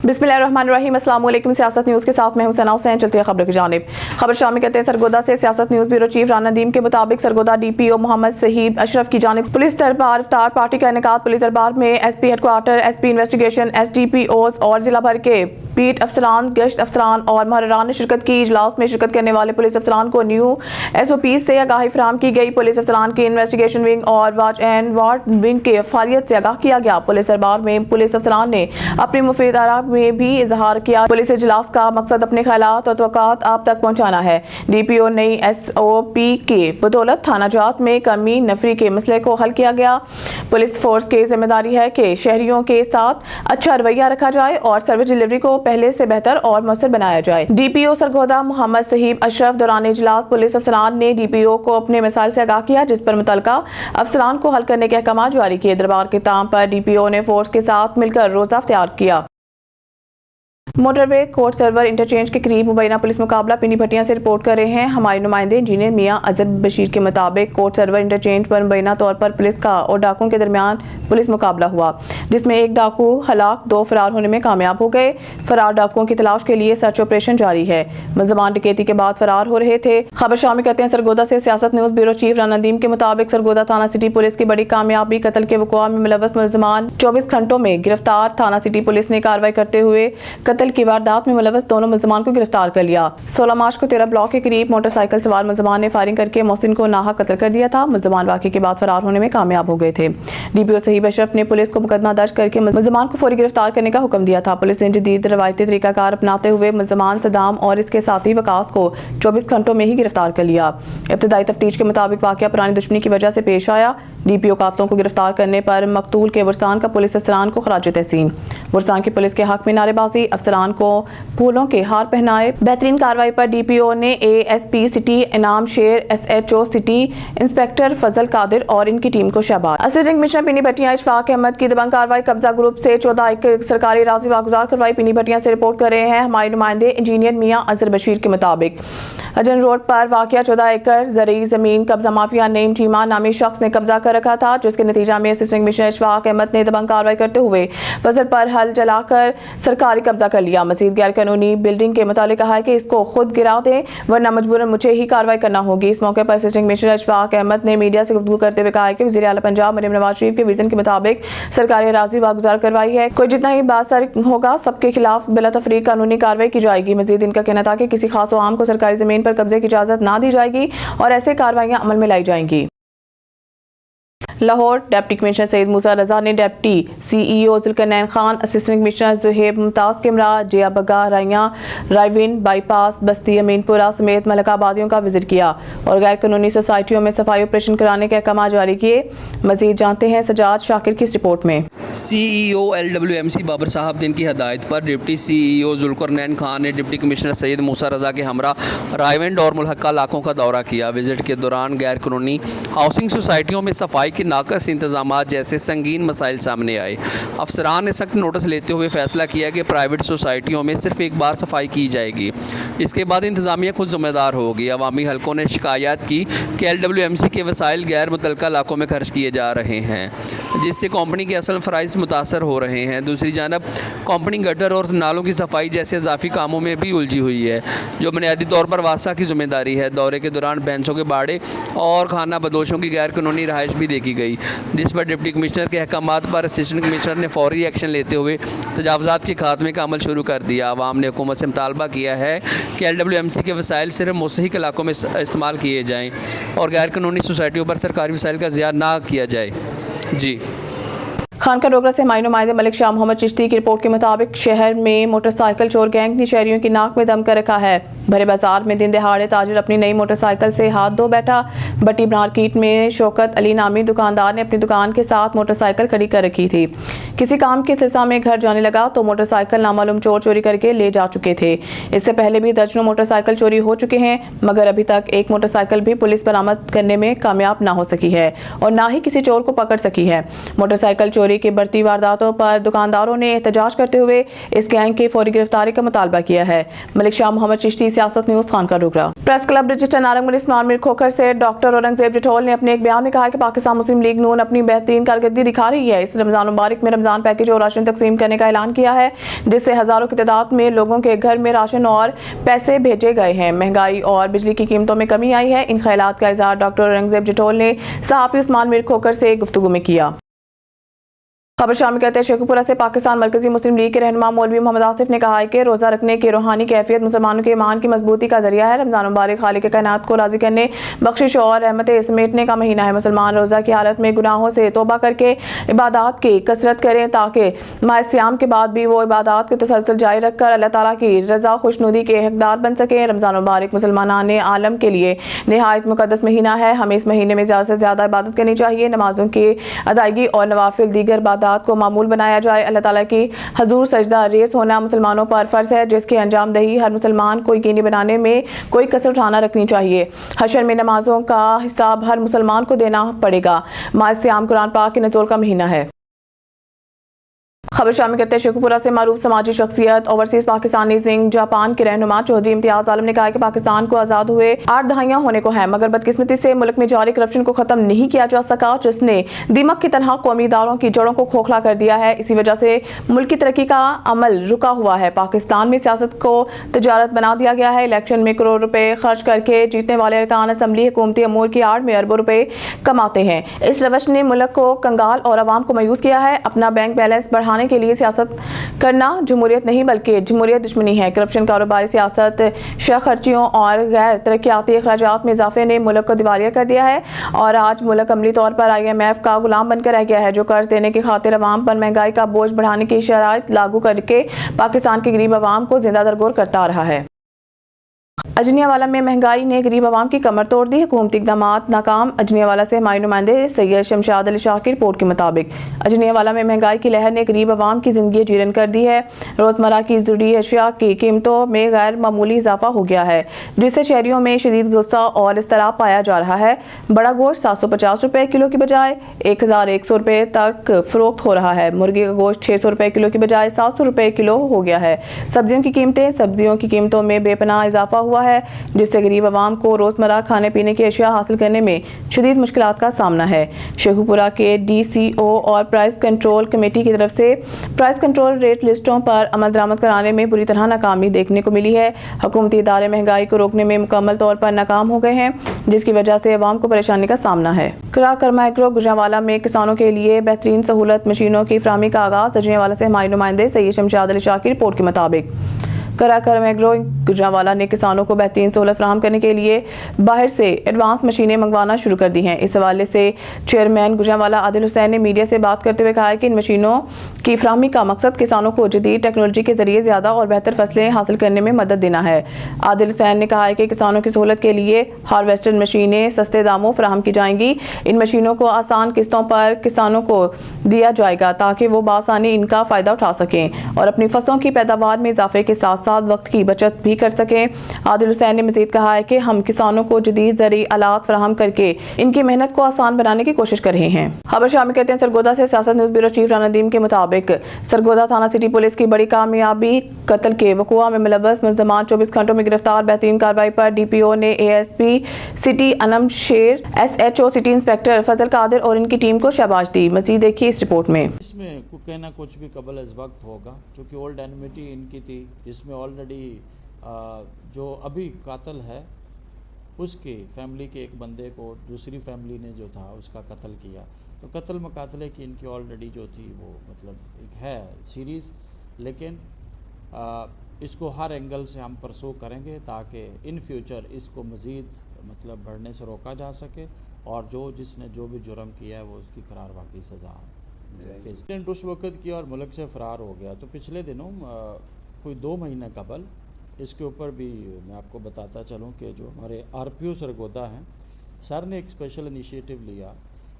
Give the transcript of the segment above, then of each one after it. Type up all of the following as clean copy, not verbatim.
बिस्मिल्लाहिर्रहमानिर्रहीम। अस्सलाम वालेकुम। सियासत न्यूज़ के साथ मैं हूं सना हुसैन। चलती है खबरों की जानिब। खबर शामिल करते हैं सरगोदा से। सियासत news bureau chief Rana Nadeem के मुताबिक सरगोदा DPO मोहम्मद सहीब अशरफ की जानिब पुलिस दरबार इफ्तार पार्टी का इनेकाद। पुलिस दरबार में SP headquarter, SP investigation, SDPOs और जिला भर के बीट अफसरान, गश्त अफसरान और महर्रान ने शिरकत की। इजलास में शिरकत करने वाले पुलिस अफसरान को न्यू SOPs से आगाही फराहम की गई। पुलिस अफसरान की इन्वेस्टिगेशन विंग और वॉच एंड वार्ड विंग के फालियत से आगाह किया गया। पुलिस दरबार में पुलिस अफसरान ने अपनी मुफीद आरा में भी इजहार किया। पुलिस इजलास का मकसद अपने ख्यालात और तवक्कात आप तक पहुंचाना है। DPO नई SOP के बदौलत थाना जात में कमी नफरी के मसले को हल किया गया। पुलिस फोर्स की जिम्मेदारी है कि शहरियों के साथ अच्छा रवैया रखा जाए और सर्विस डिलीवरी को पहले से बेहतर और मौसर बनाया जाए। DPO सरगोदा मोहम्मद सहीब अशरफ दौरान इजलास पुलिस अफसरान ने DPO को अपने मसाइल से आगाह किया, जिस पर मुतलका अफसरान को हल करने के अहकाम जारी किए। दरबार के ताम पर DPO ने फोर्स के साथ मिलकर रोजा इख्तियार किया। मोटरवे कोर्ट सर्वर इंटरचेंज के करीब मुबैना पुलिस मुकाबला पिनी भटिया से रिपोर्ट कर रहे हैं हमारे नुमाइंदे इंजीनियर मियां अजहर बशीर के मुताबिक कोर्ट सर्वर इंटरचेंज पर मुबैना तौर पर पुलिस का और डाकुओं के दरमियान पुलिस मुकाबला हुआ, जिसमें एक डाकू हलाक, 2 फरार होने में कामयाब हो गए। फरार डाकुओं की तलाश के लिए सर्च ऑपरेशन जारी है। मुलजमान डकैती के बाद फरार हो रहे थे। खबर शामिल करते हैं सरगोदा से। सियासत news bureau chief Rana Nadeem के मुताबिक सरगोदा थाना सिटी पुलिस की बड़ी कामयाबी, कत्ल के वक़्वा में मुलव्वस मुलजमान 24 घंटों में गिरफ्तार। थाना सिटी पुलिस ने कार्रवाई करते हुए कत्ल की वारदात में मुलव्वस दोनों मुलजमान को गिरफ्तार कर लिया। 16 मार्च को 13 ब्लॉक के करीब मोटरसाइकिल सवार मुलजमान ने फायरिंग करके मोहसिन को नाहक कत्ल कर दिया था। मुलजमान वाक़े के बाद फरार होने में कामयाब हो गए थे। DPO सहीब अशरफ ने पुलिस को मुकदमा दर्ज करके मुलजमान को फौरी गिरफ्तार करने का हुक्म दिया था। पुलिस ने जदीद रवायती तरीकाकार अपनाते हुए मुलजमान सदाम और इसके साथी वकास को 24 घंटों में ही गिरफ्तार कर लिया। इब्तदाई तफ्तीश के मुताबिक वाक़या पुरानी दुश्मनी की वजह से पेश आया। DPO कातलों को गिरफ्तार करने पर मकतूल के वरसान का पुलिस अफसरान को खराज तहसीन। वरसान की पुलिस के हक में नारेबाजी, अफसरान को फूलों के हार पहनाए। बेहतरीन कार्रवाई पर DPO ने ASP सिटी इनाम शेर, SHO सिटी इंस्पेक्टर फजल कादिर और इनकी टीम को शाबाश। असिस्टेंट कमिश्नर पिनी भटिया इशफाक अहमद की दबंग कार्रवाई, कब्जा ग्रुप से 14 एकड़ सरकारी राजी वागुजार करवाई। पिनी भटिया से रिपोर्ट कर रहे हैं हमारे नुमाइंदे इंजीनियर मियां अजहर बशीर के मुताबिक अजन रोड पर वाक़या 14 एकड़ ज़रूरी ज़मीन कब्जा माफिया नईम चीमा नामी शख्स ने कब्जा कर रखा था, जिसके नतीजा में असिस्टेंट कमिश्नर इशफाक अहमद ने दबंग कार्रवाई करते हुए फजल पर हल जलाकर सरकारी कब्जा कर लिया। मजीद गैर कानूनी बिल्डिंग के मुतालिक कहा है कि इसको खुद गिरा दें वरना मजबूरन मुझे ही कार्रवाई करना होगी। इस मौके पर असिस्टेंट कमिश्नर इशफाक अहमद ने मीडिया से गुफ्तगू करते हुए कहा कि वज़ीर आला पंजाब मरीम नवाज शरीफ के विजन के मुताबिक सरकारी राजी वागुजार करवाई है। कोई जितना ही बासर होगा सबके खिलाफ बिला तफरीक कानूनी कार्रवाई की जाएगी। मजीद इनका कहना था कि किसी खास आम को सरकारी जमीन पर कब्जे की इजाजत ना दी जाएगी और ऐसे कार्रवाइयां अमल में लाई जाएंगी। लाहौर डिप्टी कमिश्नर सैयद मूसा रजा ने deputy CEO Zulqarnain Khan, assistant commissioner Zuhaib Mumtaz Kimra, Jia Bagga, Raiyan, रायविन, bypass, बस्ती अमीनपुरा समेत मलका आबादियों का विजिट किया और गैर कानूनी सोसाइटियों में सफाई ऑपरेशन कराने के अहकाम जारी किए। मजीद जानते हैं सजाद शाकिर की इस रिपोर्ट में। CEO LWMC बाबर साहब दिन की हदायत पर डिप्टी CEO जुल्करनैन खान ने डिप्टी कमिश्नर सैयद मूसा रजा के हमरा रायविंड और मुल्हका इलाकों का दौरा किया। विजिट के दौरान गैर कानूनी हाउसिंग सोसाइटियों में सफाई के नाकस इंतजाम जैसे संगीन मसाइल सामने आए। अफसरान ने सख्त नोटिस लेते हुए फैसला किया कि प्राइवेट सोसाइटियों में सिर्फ एक बार सफाई की जाएगी, इसके बाद इंतजामिया खुद जिम्मेदार होगी। अवामी हलकों ने शिकायत की कि LWMC के वसाइल गैर मुतलका इलाकों में खर्च किए जा रहे हैं, जिससे कंपनी के असल फ़राइज़ मुतासर हो रहे हैं। दूसरी जानब कंपनी गटर और नालों की सफाई जैसे इजाफी कामों में भी उलझी हुई है, जो बुनियादी तौर पर वासा की जिम्मेदारी है। दौरे के दौरान बेंचों के बाड़े और खाना बदोशों की गैर कानूनी रहाइश भी देखी गई, जिस पर डिप्टी कमिश्नर के अहकामात पर असिस्टेंट कमिश्नर ने फौरी एक्शन लेते हुए तजावुज़ात के खात्मे का अमल शुरू कर दिया। आवाम ने हुकूमत से मुतालबा किया है कि LWMC के वसाइल सिर्फ मुस्तहिक इलाकों में इस्तेमाल किए जाएँ और गैर कानूनी सोसाइटियों पर सरकारी वसाइल का ज़िया ना किया जाए। जी खानका डोगरा से हमारे नुमाइंदे मलिक शाह मोहम्मद चिश्ती की रिपोर्ट के मुताबिक शहर में मोटरसाइकिल चोर गैंग ने शहरियों की नाक में दम कर रखा है। भरे बाजार में दिन दहाड़े ताजिर अपनी नई मोटरसाइकिल से हाथ धो बैठा। बट्टी मार्केट में शौकत अली नामी दुकानदार ने अपनी दुकान के साथ मोटरसाइकिल खड़ी कर रखी थी। किसी काम के सिलसिले में घर जाने लगा तो मोटरसाइकिल नामालूम चोर चोरी करके ले जा चुके थे। इससे पहले भी दर्जनों मोटरसाइकिल चोरी हो चुके हैं, मगर अभी तक एक मोटरसाइकिल भी पुलिस बरामद करने में कामयाब ना हो सकी है और ना ही किसी चोर को पकड़ सकी है। मोटरसाइकिल चोरी की बढ़ती वारदातों पर दुकानदारों ने एहतजाज करते हुए इस गैंग की फौरी गिरफ्तारी का मुतालबा किया है। Malik Shah Muhammad Chishti, Siyasat news, Khanqah Dogran. Press club register Narangmal Ismail Mir Khokhar से डॉक्टर औरंगजेब जटोल ने अपने एक बयान में कहा कि पाकिस्तान मुस्लिम लीग नून अपनी बेहतरीन कारकर्दगी दिखा रही है। इस रमजान मुबारक में रमजान पैकेज और राशन तकसीम करने का ऐलान किया है, जिससे हजारों की तादाद में लोगों के घर में राशन और पैसे भेजे गए हैं। महंगाई और बिजली की कीमतों में कमी आई है। इन ख्यालात का इजहार डॉक्टर औरंगजेब जटोल ने सहाफी इस्माइल मीर खोखर से गुफ्तगू में किया। खबर शामिल कहते हैं शेखुपुरा से पाकिस्तान मरकजी मुस्लिम लीग के रहनुमा मौलवी मोहम्मद आसिफ ने कहा है कि रोज़ा रखने की रूहानी कैफियत मुसलमानों के ईमान की मजबूती का जरिया है। रमजान मुबारक खालिक कायनात को राजी करने, बख्शिश और रहमतें समेटने का महीना है। मुसलमान रोज़ा की हालत में गुनाहों से तौबा करके इबादत की कसरत करें ताकि माह सियाम के बाद भी वो इबादत के तसलसल जारी रखकर अल्लाह ताला की रज़ा खुशनुदी के हकदार बन सकें। रमजान मुबारक मुसलमान आलम के लिए नहायत मुकद्दस महीना है। हमें इस महीने में ज़्यादा से ज़्यादा इबादत करनी चाहिए। नमाजों की अदायगी और नवाफिल दीगर इबादत को मामूल बनाया जाए। अल्लाह ताला की हजूर सजदा रेस होना मुसलमानों पर फर्ज है, जिसकी अंजाम दही हर मुसलमान को यकीनी बनाने में कोई कसर उठाना रखनी चाहिए। हशर में नमाजों का हिसाब हर मुसलमान को देना पड़ेगा। माह सियाम कुरान पाक के नज़ुल का महीना है। खबर शामिल करते हैं शेखुपुरा से मारूफ समाजी शख्सियत ओवरसीज पाकिस्तानी विंग जापान के रहनुमा चौधरी इम्तियाज आलम ने कहा कि पाकिस्तान को आज़ाद हुए 8 दहाइयां होने को है, मगर बदकिस्मती से मुल्क में जारी करप्शन को खत्म नहीं किया जा सका, जिसने दीमक की तरह कौमी इदारों की जड़ों को खोखला कर दिया है। इसी वजह से मुल्क की तरक्की का अमल रुका हुआ है। पाकिस्तान में सियासत को तजारत बना दिया गया है। इलेक्शन में करोड़ रुपए खर्च करके जीतने वाले अरकान असम्बली हुकूमती अमूर की आड़ में अरबों रुपए कमाते हैं। इस रवश ने मुल्क को कंगाल और अवाम को मायूस किया है। अपना बैंक बैलेंस बढ़ाने के लिए सियासत करना जमहूरियत नहीं बल्कि जमहूरियत दुश्मनी है। करप्शन, कारोबारी सियासत, शह खर्चियों और गैर तरक्याती अखराजात में इजाफे ने मुल्क को दिवालिया कर दिया है और आज मुल्क अमली तौर पर IMF का गुलाम बनकर रह गया है, जो कर्ज देने की खातिर अवाम पर महंगाई का बोझ बढ़ाने की शराइत लागू करके पाकिस्तान के गरीब अवाम को जिंदा दरगोर करता रहा है। अजनियावाला में महंगाई ने गरीब आवाम की कमर तोड़ दी। हुकूमती इक़दामात नाकाम। अजनियावाला से हमारे नुमाइंदे सैयद शमशाद अली शाह की रिपोर्ट के मुताबिक अजनियावाला में महंगाई की लहर ने गरीब आवाम की जिंदगी जीरन कर दी है। रोज़मर्रा की ज़रूरी अशिया की कीमतों में गैर मामूली इजाफा हो गया है, जिससे शहरियों में शदीद गुस्सा और इज़्तिराब पाया जा रहा है। बड़ा गोश्त 750 रुपये किलो की बजाय 1100 रुपये तक फरोख्त हो रहा है। मुर्गी का गोश्त 600 रुपये किलो की बजाय 700 रुपये किलो हो गया है। सब्जियों की कीमतों में बेपनाह इजाफा हुआ है, जिससे गरीब आवाम को रोजमर्रा खाने पीने की अशिया हासिल करने में शदीद मुश्किलात का सामना है। शेखुपुरा के DCO और प्राइस कंट्रोल कमेटी की तरफ से प्राइस कंट्रोल रेट लिस्टों पर अमल दरामद कराने में बुरी तरह नाकामी देखने को मिली है। हुकूमती इदारे महंगाई को रोकने में मुकम्मल तौर पर नाकाम हो गए हैं, जिसकी वजह से आवाम को परेशानी का सामना है। कराकर माइक्रो गुजरांवाला में किसानों के लिए बेहतरीन सहूलत मशीनों की फराहमी का आगाज। अजनियावाला से हमारे नुमाइंदे सैयद शमशाद अली शाह की रिपोर्ट के मुताबिक कराकर मैग्रो गुजरांवाला ने किसानों को बेहतरीन सहूलत फराहम करने के लिए बाहर से एडवांस मशीनें मंगवाना शुरू कर दी हैं। इस हवाले से चेयरमैन गुजरांवाला आदिल हुसैन ने मीडिया से बात करते हुए कहा कि इन मशीनों की फराहमी का मकसद किसानों को जदीद टेक्नोलॉजी के जरिए ज़्यादा और बेहतर फसलें हासिल करने में मदद देना है। आदिल हुसैन ने कहा है कि किसानों की सहूलत के लिए हार्वेस्टर मशीनें सस्ते दामों फराहम की जाएंगी। इन मशीनों को आसान किस्तों पर किसानों को दिया जाएगा ताकि वो बासानी इनका फ़ायदा उठा सकें और अपनी फसलों की पैदावार में इजाफे के साथ वक्त की बचत भी कर सकें। आदिल हुसैन ने मजीद कहा है कि हम किसानों को जदीद ज़रूरी आलात फराहम करके इनकी मेहनत को आसान बनाने की कोशिश कर रहे हैं। खबर शामिल कहते हैं सरगोदा से सियासत news bureau chief Rana Nadeem के मुताबिक सरगोदा थाना सिटी पुलिस की बड़ी कामयाबी कत्ल के वक़ुआ में मुलव्वस मुलज़मान 24 घंटों में गिरफ्तार। बेहतरीन कार्रवाई पर DPO ने ASP सिटी अनम शेर, SHO सिटी इंस्पेक्टर फजल कादिर और इनकी टीम को शाबाश दी। मजीद देखिए इस रिपोर्ट में। इसमें कहना कुछ भी कबल अज़ वक्त होगा, चूँकि ओल्ड एनमिटी इनकी थी, जिसमें ऑलरेडी जो अभी कातिल है उसकी फैमिली के एक बंदे को दूसरी फैमिली ने जो था उसका कत्ल किया। तो कत्ल मुकातले की इनकी ऑलरेडी जो थी वो मतलब एक है सीरीज़, लेकिन इसको हर एंगल से हम परसू करेंगे ताकि इन फ्यूचर इसको मज़ीद मतलब बढ़ने से रोका जा सके और जिसने जो भी जुर्म किया है वो उसकी करार वाकई सज़ा फेस उस वक़्त की और मुल्क से फ़रार हो गया। तो पिछले दिनों कोई 2 महीने कबल इसके ऊपर भी मैं आपको बताता चलूँ कि जो हमारे RPO सरगोदा हैं, सर ने एक स्पेशल इनिशिएटिव लिया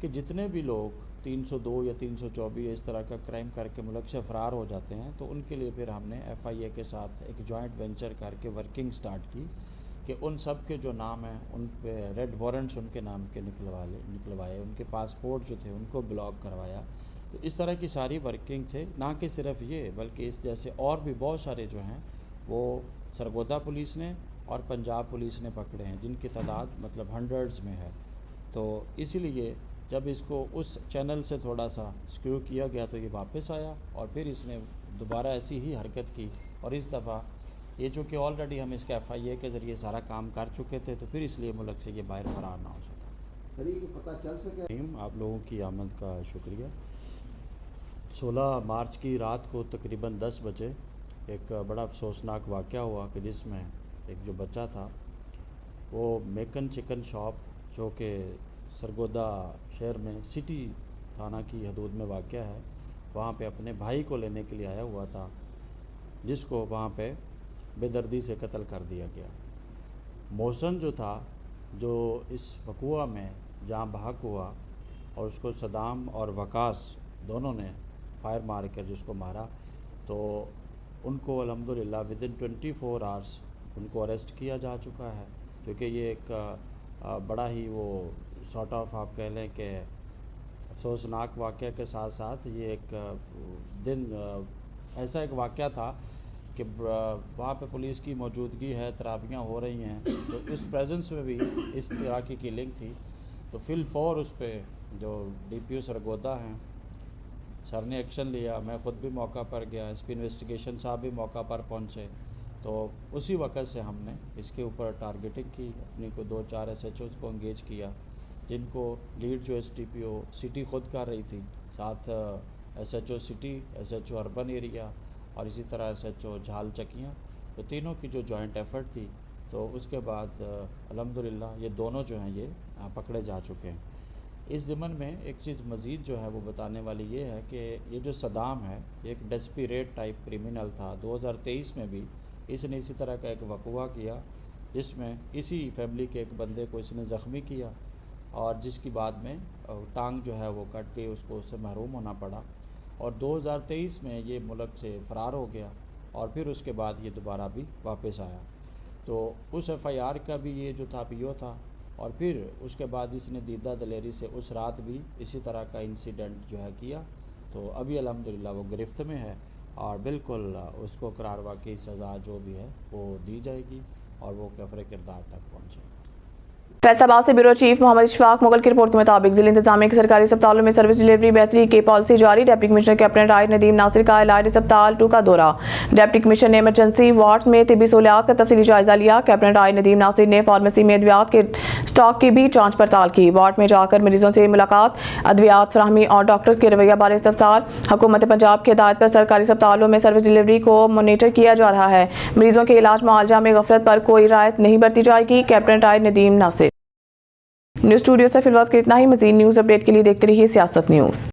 कि जितने भी लोग 302 या 324 इस तरह का क्राइम करके मुल्क से फ़रार हो जाते हैं तो उनके लिए फिर हमने FIA के साथ एक जॉइंट वेंचर करके वर्किंग स्टार्ट की कि उन सब के जो नाम हैं उन पे रेड वारंट्स उनके नाम के निकलवाए, उनके पासपोर्ट जो थे उनको ब्लॉक करवाया। तो इस तरह की सारी वर्किंग थे, ना कि सिर्फ ये बल्कि इस जैसे और भी बहुत सारे जो हैं वो सरगोदा पुलिस ने اور پنجاب پولیس نے پکڑے ہیں جن کی تعداد مطلب ہنڈریڈز میں ہے. تو اسی لیے جب اس کو اس چینل سے تھوڑا سا سکیو کیا گیا تو یہ واپس آیا اور پھر اس نے دوبارہ ایسی ہی حرکت کی. اور اس دفعہ یہ چونکہ آلریڈی ہم اس کے FIA کے ذریعے سارا کام کر چکے تھے تو پھر اس لیے ملک سے یہ باہر فرار نہ ہو سکا. سر یہ پتہ چل سکے آپ لوگوں کی آمد کا شکریہ. 16 مارچ کی رات کو تقریباً 10 بجے ایک بڑا افسوسناک واقعہ ہوا کہ جس میں ایک جو بچہ تھا وہ میکن چکن شاپ جو کہ سرگودا شہر میں سٹی تھانہ کی حدود میں واقع ہے وہاں پہ اپنے بھائی کو لینے کے لیے آیا ہوا تھا جس کو وہاں پہ بے دردی سے قتل کر دیا گیا. محسن جو تھا جو اس وقوعہ میں جاں بحق ہوا اور اس کو صدام اور وقاص دونوں نے فائر مار کر جس کو مارا تو ان کو الحمدللہ ودن 24 آورس ان کو اریسٹ کیا جا چکا ہے. کیونکہ یہ ایک بڑا ہی وہ سارٹ آف آپ کہہ لیں کہ افسوسناک واقعہ کے ساتھ ساتھ یہ ایک دن ایسا ایک واقعہ تھا کہ وہاں پہ پولیس کی موجودگی ہے, تراویحیں ہو رہی ہیں تو اس پریزنس میں بھی اس طرح کی کلنگ تھی. تو فی الفور اس پہ جو DPO سرگودا ہیں سر نے ایکشن لیا. میں خود بھی موقع پر گیا, SP انویسٹیگیشن صاحب بھی موقع پر پہنچے. تو اسی وقت سے ہم نے اس کے اوپر ٹارگیٹنگ کی, اپنی کو 2-4 SHOs کو انگیج کیا جن کو لیڈ جو SDPO سٹی خود کر رہی تھی, ساتھ SHO city, SHO urban area اور اسی طرح SHO جھال چکیاں, تو تینوں کی جو جوائنٹ ایفرٹ تھی. تو اس کے بعد الحمدللہ یہ دونوں جو ہیں یہ پکڑے جا چکے ہیں. اس ضمن میں ایک چیز مزید جو ہے وہ بتانے والی یہ ہے کہ یہ جو صدام ہے یہ ایک ڈیسپیریٹ ٹائپ کرمینل تھا. 2023 میں بھی اس نے اسی طرح کا ایک وقوعہ کیا جس میں اسی فیملی کے ایک بندے کو اس نے زخمی کیا اور جس کی بعد میں ٹانگ جو ہے وہ کٹ کے اس کو اس سے محروم ہونا پڑا. اور 2023 میں یہ ملک سے فرار ہو گیا اور پھر اس کے بعد یہ دوبارہ بھی واپس آیا. تو اس FIR کا بھی یہ جو تھا PO تھا اور پھر اس کے بعد اس نے دیدہ دلیری سے اس رات بھی اسی طرح کا انسیڈنٹ جو ہے کیا. تو ابھی الحمدللہ وہ گرفت میں ہے اور بالکل اس کو قرار کی سزا جو بھی ہے وہ دی جائے گی اور وہ کفر کردار تک پہنچے. فیصل آباد سے بیورو چیف محمد اشفاق مغل کی رپورٹ کے مطابق ضلع انتظامیہ کے سرکاری اسپتالوں میں سروس ڈیلیوری بہتری کی پالیسی جاری. ڈپٹی کمشنر کیپٹن رائٹ ندیم ناصر کا علاج اسپتال 2 کا دورہ. ڈپٹی کمشنر نے ایمرجنسی وارڈ میں طبی سہولیات کا تفصیلی جائزہ لیا. کیپٹن رائٹ ندیم ناصر نے فارمیسی میں ادویات کے اسٹاک کی بھی جانچ پڑتال کی. وارڈ میں جا کر مریضوں سے ملاقات, ادویات فراہمی اور ڈاکٹرز کے رویہ بارے استفسار. حکومت پنجاب کی ہدایت پر سرکاری اسپتالوں میں سروس ڈیلیوری کو مانیٹر کیا جا رہا ہے. مریضوں کے علاج معالجہ میں غفلت پر کوئی رعایت نہیں برتی جائے گی. کیپٹن رائٹ ندیم ناصر. نیوز اسٹوڈیو سے فی الوقت اتنا ہی. مزید نیوز اپڈیٹ کے لیے دیکھتے رہیے سیاست نیوز.